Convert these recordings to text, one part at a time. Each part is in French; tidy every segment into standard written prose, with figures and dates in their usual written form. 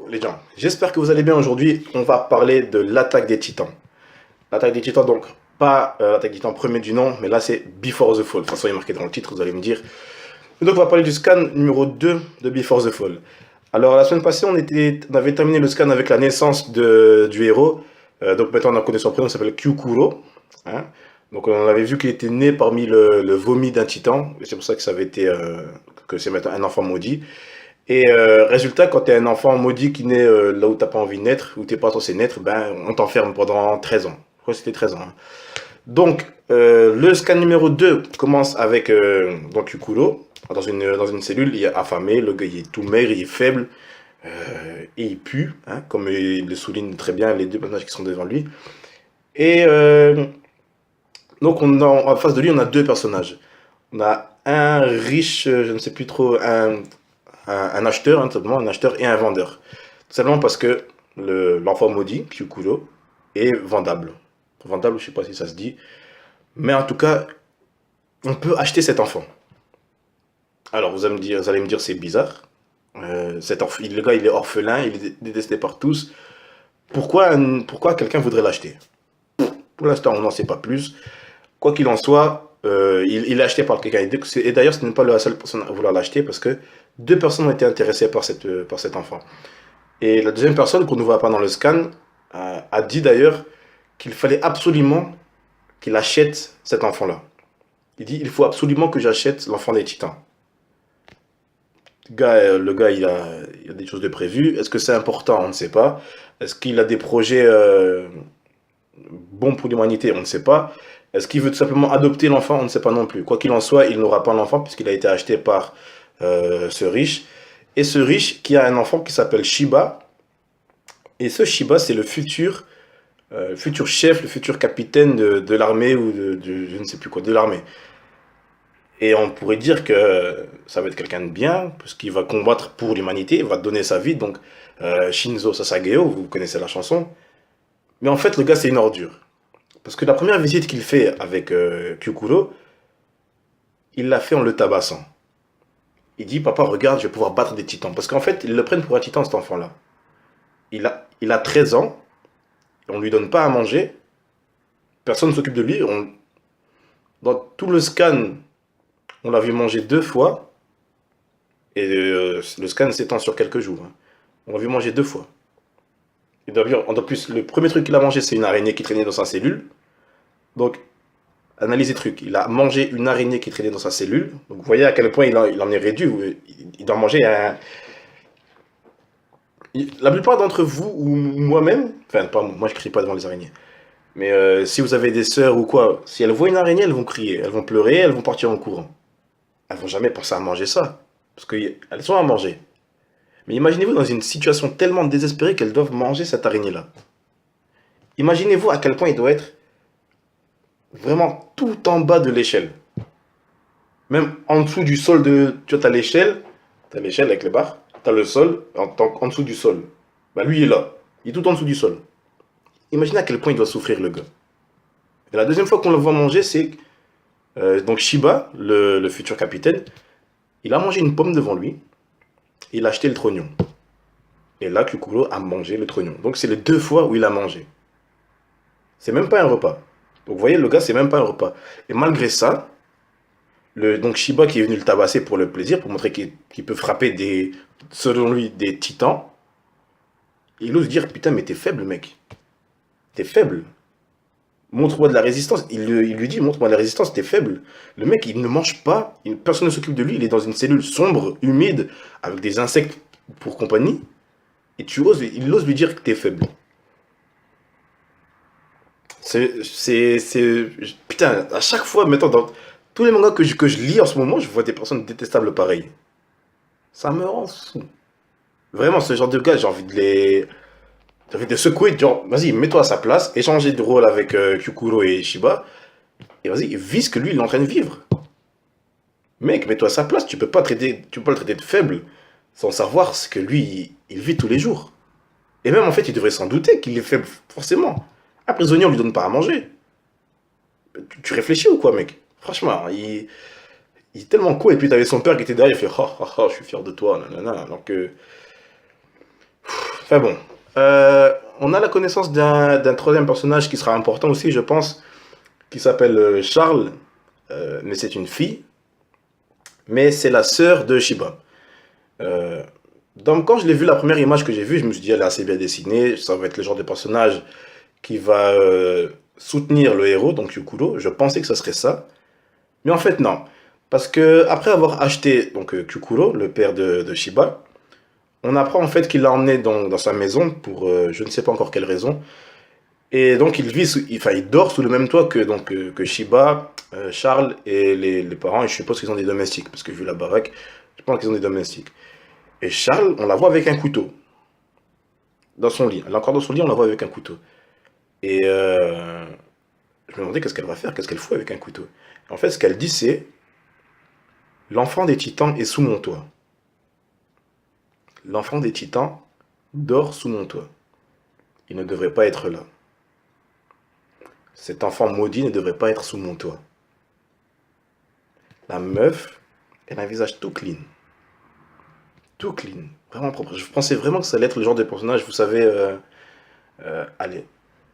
Les gens, j'espère que vous allez bien aujourd'hui. On va parler de l'attaque des Titans. L'attaque des Titans, donc pas l'attaque des Titans premier du nom, mais là c'est Before the Fall. De toute façon, il est marqué dans le titre, vous allez me dire. Et donc on va parler du scan numéro 2 de Before the Fall. Alors la semaine passée, on avait terminé le scan avec la naissance du héros. Donc maintenant on a connu son prénom, il s'appelle Kyukuro. Hein. Donc on avait vu qu'il était né parmi le vomi d'un titan. Et c'est pour ça que ça avait été que c'est maintenant un enfant maudit. Et résultat, quand tu es un enfant maudit qui naît là où t'as pas envie de naître, où t'es pas censé naître, ben on t'enferme pendant 13 ans. Je crois que c'était 13 ans. Hein. Donc, le scan numéro 2 commence avec donc Yukuro, dans une cellule, il est affamé, le gars il est tout maigre, il est faible, et il pue, hein, comme il le souligne très bien les deux personnages qui sont devant lui. Et donc, en face de lui, on a deux personnages. On a un riche, je ne sais plus trop, un acheteur, hein, tout simplement, un acheteur et un vendeur. Tout simplement parce que l'enfant maudit, Kyukuro, est vendable. Vendable, je ne sais pas si ça se dit. Mais en tout cas, on peut acheter cet enfant. Alors, vous allez me dire, c'est bizarre. Le gars, il est orphelin, il est détesté par tous. Pourquoi quelqu'un voudrait l'acheter? Pour l'instant, on n'en sait pas plus. Quoi qu'il en soit, il est acheté par quelqu'un. Et d'ailleurs, ce n'est pas la seule personne à vouloir l'acheter parce que deux personnes ont été intéressées par cet enfant. Et la deuxième personne qu'on ne voit pas dans le scan a dit d'ailleurs qu'il fallait absolument qu'il achète cet enfant-là. Il dit, il faut absolument que j'achète l'enfant des Titans. Le gars, il a des choses de prévues. Est-ce que c'est important? On ne sait pas. Est-ce qu'il a des projets bons pour l'humanité? On ne sait pas. Est-ce qu'il veut tout simplement adopter l'enfant? On ne sait pas non plus. Quoi qu'il en soit, il n'aura pas l'enfant puisqu'il a été acheté par ce riche. Et ce riche qui a un enfant qui s'appelle Shiba. Et ce Shiba, c'est le futur chef, le futur capitaine de l'armée ou je ne sais plus quoi, de l'armée. Et on pourrait dire que ça va être quelqu'un de bien, parce qu'il va combattre pour l'humanité, il va donner sa vie, donc Shinzo Sasageo, vous connaissez la chanson. Mais en fait, le gars, c'est une ordure. Parce que la première visite qu'il fait avec Kyukuro, il l'a fait en le tabassant. Il dit, papa, regarde, je vais pouvoir battre des titans. Parce qu'en fait, ils le prennent pour un titan, cet enfant-là. Il a 13 ans, on ne lui donne pas à manger, personne ne s'occupe de lui. Dans tout le scan, on l'a vu manger 2 fois, et le scan s'étend sur quelques jours. Hein. On l'a vu manger 2 fois. Et d'ailleurs, en plus, le premier truc qu'il a mangé, c'est une araignée qui traînait dans sa cellule. Donc, analysez le truc. Il a mangé une araignée qui traînait dans sa cellule. Donc, vous voyez à quel point il en est réduit. Il doit manger un... La plupart d'entre vous, ou moi-même, enfin, pas moi, je crie pas devant les araignées. Mais si vous avez des sœurs ou quoi, si elles voient une araignée, elles vont crier, elles vont pleurer, elles vont partir en courant. Elles vont jamais penser à manger ça. Parce qu'elles ont à manger. Mais imaginez-vous dans une situation tellement désespérée qu'elles doivent manger cette araignée-là. Imaginez-vous à quel point il doit être vraiment tout en bas de l'échelle. Même en dessous du sol de... Tu vois, t'as l'échelle avec les barres, t'as le sol, en dessous du sol. Bah lui, il est là. Il est tout en dessous du sol. Imaginez à quel point il doit souffrir, le gars. Et la deuxième fois qu'on le voit manger, c'est... donc Shiba, le futur capitaine, il a mangé une pomme devant lui, il a acheté le trognon. Et là, Kyukuro a mangé le trognon. Donc c'est les 2 fois où il a mangé. C'est même pas un repas. Donc vous voyez, le gars, c'est même pas un repas. Et malgré ça, donc Shiba qui est venu le tabasser pour le plaisir, pour montrer qu'il peut frapper selon lui, des titans, il ose dire, putain, mais t'es faible, mec. T'es faible. Montre-moi de la résistance. Il lui dit, montre-moi de la résistance, t'es faible. Le mec, il ne mange pas, personne ne s'occupe de lui, il est dans une cellule sombre, humide, avec des insectes pour compagnie, et il ose lui dire que t'es faible. Putain, à chaque fois, maintenant, dans tous les mangas que je lis en ce moment, je vois des personnes détestables pareilles. Ça me rend fou. Vraiment, ce genre de gars, j'ai envie de secouer, genre, vas-y, mets-toi à sa place, échanger de rôle avec Kyukuro et Shiba, et vas-y, vis ce que lui, il est en train de vivre. Mec, mets-toi à sa place, tu peux pas le traiter de faible, sans savoir ce que lui, il vit tous les jours. Et même, en fait, il devrait s'en douter qu'il est faible, forcément. Un prisonnier, on lui donne pas à manger. Tu réfléchis ou quoi, mec? Franchement, il est tellement cool, et puis t'avais son père qui était derrière, il fait, oh, oh, oh, je suis fier de toi, nanana, alors que... Enfin bon. On a la connaissance d'un troisième personnage qui sera important aussi, je pense, qui s'appelle Charles, mais c'est une fille, mais c'est la sœur de Shiba. Euh, donc quand je l'ai vu, la première image que j'ai vue, je me suis dit, elle est assez bien dessinée, ça va être le genre de personnage qui va soutenir le héros, donc Yukuro. Je pensais que ce serait ça, mais en fait non. Parce que après avoir acheté donc Kyukuro, le père de Shiba, on apprend en fait qu'il l'a emmené dans sa maison pour je ne sais pas encore quelle raison. Et donc il vit, enfin il dort sous le même toit que que Shiba, Charles et les parents. Et je suppose qu'ils ont des domestiques parce que vu la baraque, je pense qu'ils ont des domestiques. Et Charles, on la voit avec un couteau dans son lit. Elle est encore dans son lit, on la voit avec un couteau. Et je me demandais qu'est-ce qu'elle va faire, qu'est-ce qu'elle fout avec un couteau. En fait, ce qu'elle dit, c'est l'enfant des titans est sous mon toit. L'enfant des titans dort sous mon toit. Il ne devrait pas être là. Cet enfant maudit ne devrait pas être sous mon toit. La meuf, elle a un visage tout clean. Tout clean. Vraiment propre. Je pensais vraiment que ça allait être le genre de personnage, vous savez, allez,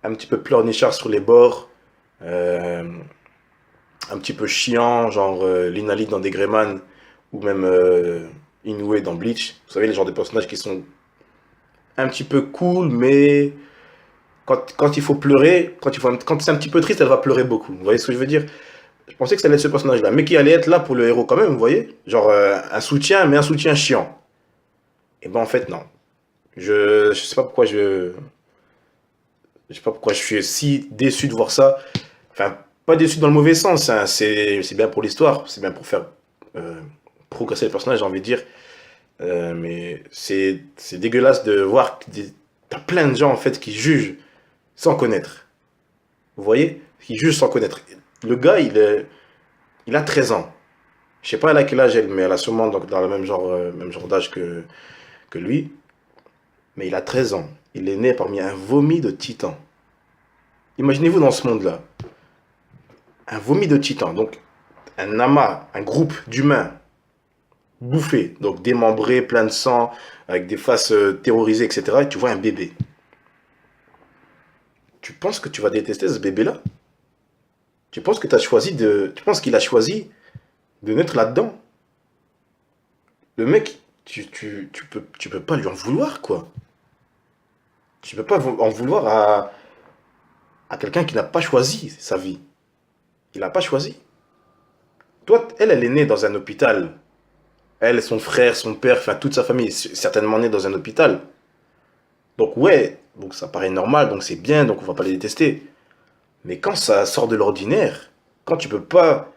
un petit peu pleurnichard sur les bords, euh, un petit peu chiant, genre Linali dans Des Greyman, ou même Inoue dans Bleach. Vous savez, les genres de personnages qui sont un petit peu cool, mais quand il faut pleurer, quand c'est un petit peu triste, elle va pleurer beaucoup. Vous voyez ce que je veux dire? Je pensais que ça allait être ce personnage-là, mais qui allait être là pour le héros quand même, vous voyez? Genre un soutien, mais un soutien chiant. Et ben en fait, non. Je sais pas pourquoi je sais pas pourquoi je suis si déçu de voir ça. Enfin, pas déçu dans le mauvais sens, hein. C'est bien pour l'histoire, c'est bien pour faire euh, progresser le personnage, j'ai envie de dire. Mais c'est dégueulasse de voir que t'as plein de gens en fait qui jugent sans connaître. Vous voyez? Qui jugent sans connaître. Le gars, il a 13 ans. Je sais pas à quel âge elle, mais elle a sûrement donc, dans le même genre d'âge que lui. Mais il a 13 ans. Il est né parmi un vomi de titans. Imaginez-vous dans ce monde-là. Un vomi de titans. Donc, un amas, un groupe d'humains bouffés, donc démembrés, plein de sang, avec des faces terrorisées, etc. Et tu vois un bébé. Tu penses que tu vas détester ce bébé-là? Tu penses que tu as choisi de. Tu penses qu'il a choisi de naître là-dedans? Le mec, tu peux pas lui en vouloir, quoi. Tu peux pas en vouloir à quelqu'un qui n'a pas choisi sa vie. Il n'a pas choisi. Toi, elle est née dans un hôpital. Elle, son frère, son père, enfin toute sa famille est certainement née dans un hôpital. Donc ouais, donc ça paraît normal, donc c'est bien, donc on va pas les détester. Mais quand ça sort de l'ordinaire, quand tu peux pas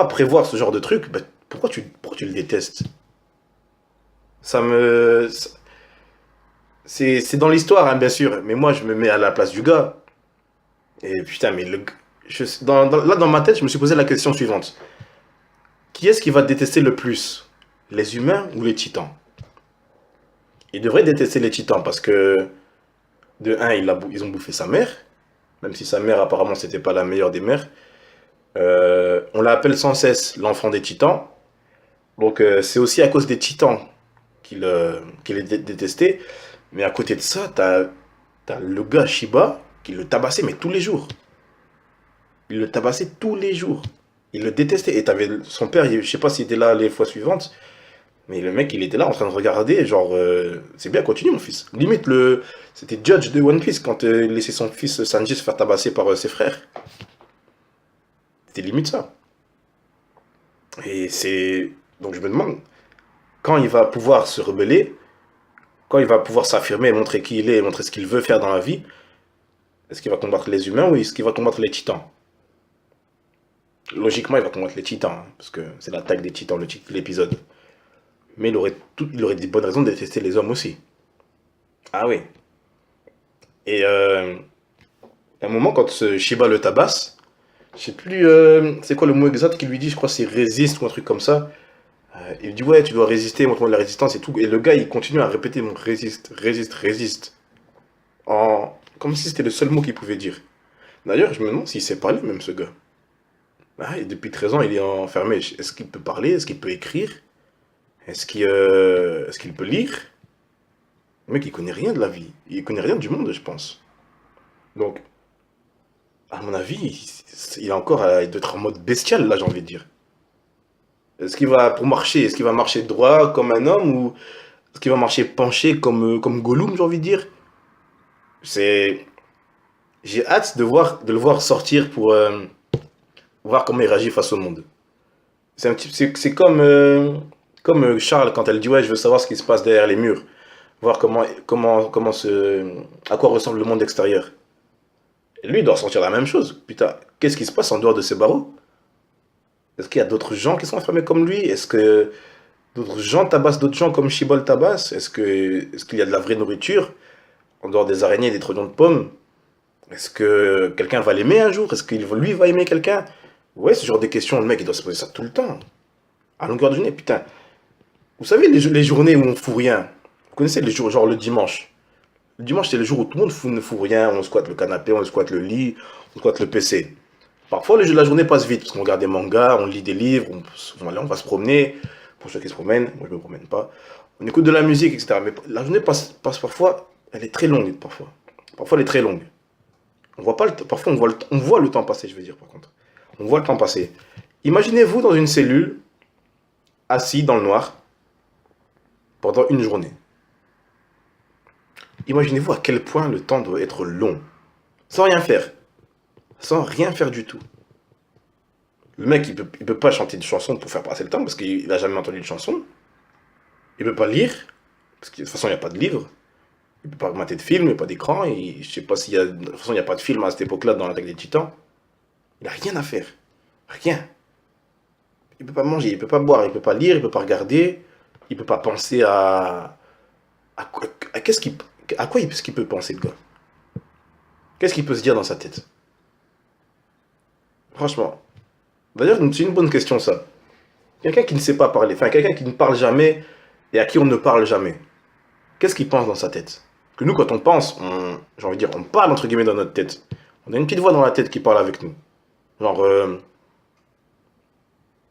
prévoir ce genre de truc, bah, pourquoi tu le détestes? Ça me, c'est dans l'histoire, hein, bien sûr, mais moi je me mets à la place du gars. Et putain, mais là dans ma tête, je me suis posé la question suivante. Qui est-ce qui va détester le plus? Les humains ou les titans? Il devrait détester les titans parce que, de un, ils ont bouffé sa mère, même si sa mère apparemment c'était pas la meilleure des mères. On l'appelle sans cesse l'enfant des titans. Donc c'est aussi à cause des titans qu'il est détesté. Mais à côté de ça, t'as le gars Shiba qui le tabassait, mais tous les jours. Il le tabassait tous les jours. Il le détestait. Et t'avais son père, je sais pas s'il était là les fois suivantes, mais le mec, il était là en train de regarder, genre, c'est bien, continue mon fils. Limite, c'était Judge de One Piece quand il laissait son fils Sanji se faire tabasser par ses frères. C'était limite ça. Et c'est. Donc je me demande, quand il va pouvoir se rebeller, quand il va pouvoir s'affirmer, montrer qui il est, montrer ce qu'il veut faire dans la vie, est-ce qu'il va combattre les humains ou est-ce qu'il va combattre les titans? Logiquement, il va combattre les titans, hein, parce que c'est l'attaque des titans, le titre de l'épisode. Mais il aurait des bonnes raisons de détester les hommes aussi. Ah oui. Et à un moment, quand ce Shiba le tabasse, je sais plus, c'est quoi le mot exact qu'il lui dit, je crois que c'est résiste ou un truc comme ça. Il dit ouais, tu dois résister, montre-moi de la résistance et tout. Et le gars, il continue à répéter mon résiste, résiste, résiste. Comme si c'était le seul mot qu'il pouvait dire. D'ailleurs, je me demande s'il sait parler même ce gars. Ah, et depuis 13 ans, il est enfermé. Est-ce qu'il peut parler? Est-ce qu'il peut écrire? Est-ce qu'il peut lire? Le mec, il connaît rien de la vie. Il connaît rien du monde, je pense. Donc, à mon avis, il est encore, il doit être en mode bestial, là, j'ai envie de dire. Est-ce qu'il va, pour marcher, est-ce qu'il va marcher droit comme un homme ou est-ce qu'il va marcher penché comme Gollum, j'ai envie de dire? C'est, j'ai hâte de le voir sortir pour voir comment il réagit face au monde. C'est comme Charles quand elle dit ouais, je veux savoir ce qui se passe derrière les murs, voir à quoi ressemble le monde extérieur. Et lui, il doit ressentir la même chose. Putain, qu'est-ce qui se passe en dehors de ces barreaux? Est-ce qu'il y a d'autres gens qui sont enfermés comme lui? Est-ce que d'autres gens tabassent d'autres gens comme Shibol tabasse? Est-ce qu'il y a de la vraie nourriture en dehors des araignées et des trognons de pommes? Est-ce que quelqu'un va l'aimer un jour? Est-ce qu'il lui va aimer quelqu'un? Ouais, ce genre de questions, le mec, il doit se poser ça tout le temps. À longueur de journée, putain. Vous savez, les journées où on fout rien. Vous connaissez les jours, genre le dimanche. Le dimanche, c'est le jour où tout le monde ne fout rien. On squatte le canapé, on squatte le lit, on squatte le PC. Parfois, la journée passe vite parce qu'on regarde des mangas, on lit des livres, on va se promener. Pour ceux qui se promènent, moi je me promène pas. On écoute de la musique, etc. Mais la journée passe parfois, elle est très longue parfois. Parfois, elle est très longue. On voit pas parfois, on voit le temps passer, je veux dire, par contre. On voit le temps passer. Imaginez-vous dans une cellule, assis dans le noir, pendant une journée. Imaginez-vous à quel point le temps doit être long. Sans rien faire. Sans rien faire du tout. Le mec, il peut pas chanter une chanson pour faire passer le temps parce qu'il a jamais entendu une chanson. Il peut pas lire, parce que de toute façon, il n'y a pas de livre. Il peut pas mater de film, il n'y a pas d'écran. Je sais pas s'il y a. De toute façon, il n'y a pas de film à cette époque-là dans l'attaque des Titans. Il a rien à faire. Rien. Il peut pas manger, il peut pas boire, il peut pas lire, il peut pas regarder. Il peut pas penser qu'est-ce qu'il, à quoi est-ce qu'il peut penser, le gars? Qu'est-ce qu'il peut se dire dans sa tête? Franchement. D'ailleurs, c'est une bonne question, ça. Quelqu'un qui ne sait pas parler, enfin, quelqu'un qui ne parle jamais et à qui on ne parle jamais. Qu'est-ce qu'il pense dans sa tête? Parce que nous, quand on pense, j'ai envie de dire, on parle entre guillemets dans notre tête. On a une petite voix dans la tête qui parle avec nous. Genre,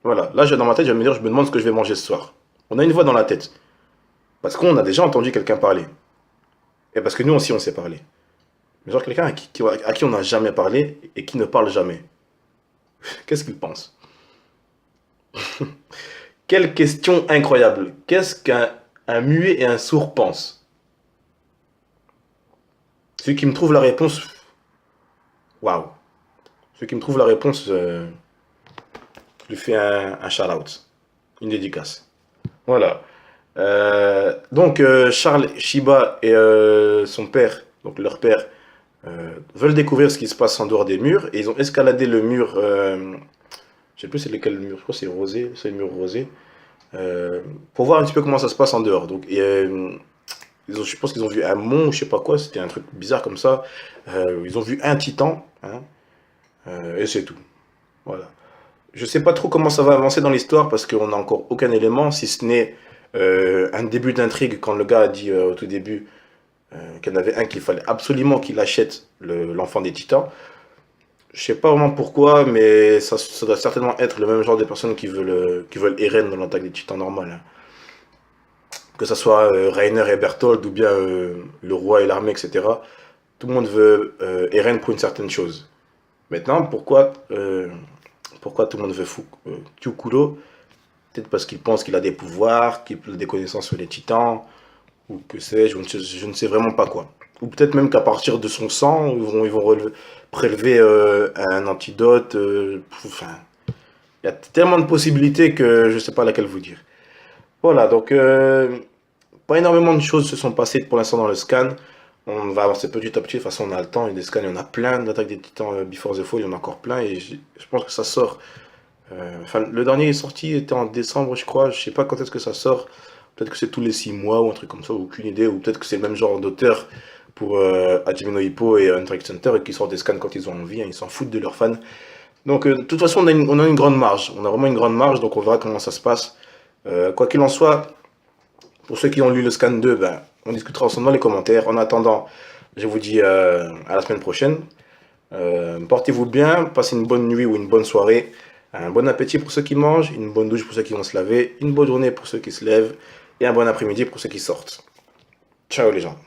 voilà, là, dans ma tête, je vais me dire, je me demande ce que je vais manger ce soir. On a une voix dans la tête. Parce qu'on a déjà entendu quelqu'un parler. Et parce que nous aussi, on sait parler. Mais genre quelqu'un à qui on n'a jamais parlé et qui ne parle jamais. Qu'est-ce qu'il pense? Quelle question incroyable. Qu'est-ce qu'un muet et un sourd pensent? Celui qui me trouve la réponse, waouh. Celui qui me trouve la réponse, je lui fais un shout-out. Une dédicace. Voilà. Donc, Charles, Shiba et son père, donc leur père, veulent découvrir ce qui se passe en dehors des murs. Et ils ont escaladé le mur. Je sais plus c'est lequel le mur. Je crois que c'est rosé. C'est le mur rosé. Pour voir un petit peu comment ça se passe en dehors. Donc, je pense qu'ils ont vu un mont, ou je sais pas quoi. C'était un truc bizarre comme ça. Ils ont vu un titan. Hein, et c'est tout. Voilà. Je sais pas trop comment ça va avancer dans l'histoire parce qu'on n'a encore aucun élément, si ce n'est un début d'intrigue quand le gars a dit au tout début qu'il y en avait un qu'il fallait absolument qu'il achète l'enfant des titans. Je sais pas vraiment pourquoi, mais ça doit certainement être le même genre de personnes qui veulent Eren dans l'attaque des titans normale. Hein. Que ce soit Reiner et Berthold ou bien le roi et l'armée, etc. Tout le monde veut Eren pour une certaine chose. Maintenant, pourquoi tout le monde veut Kyukuro? Peut-être parce qu'il pense qu'il a des pouvoirs, qu'il a des connaissances sur les titans, ou que sais-je, je ne sais vraiment pas quoi. Ou peut-être même qu'à partir de son sang, ils vont prélever un antidote. Enfin, il y a tellement de possibilités que je ne sais pas laquelle vous dire. Voilà, donc pas énormément de choses se sont passées pour l'instant dans le scan. On va avancer petit à petit, de toute façon on a le temps, et des scans, il y en a plein, d'attaques des titans Before the Fall, il y en a encore plein, et je pense que ça sort. Enfin, le dernier est sorti, était en décembre, je crois, je sais pas quand est-ce que ça sort. Peut-être que c'est tous les 6 mois ou un truc comme ça, aucune idée, ou peut-être que c'est le même genre d'auteur pour Hajime no Ippo et Hunter x Hunter, et qui sortent des scans quand ils ont envie, hein, ils s'en foutent de leurs fans. Donc, de toute façon, on a une grande marge, on a vraiment une grande marge, donc on verra comment ça se passe. Quoi qu'il en soit, pour ceux qui ont lu le scan 2, ben, on discutera ensemble dans les commentaires. En attendant, je vous dis à la semaine prochaine. Portez-vous bien, passez une bonne nuit ou une bonne soirée. Un bon appétit pour ceux qui mangent, une bonne douche pour ceux qui vont se laver, une bonne journée pour ceux qui se lèvent et un bon après-midi pour ceux qui sortent. Ciao les gens.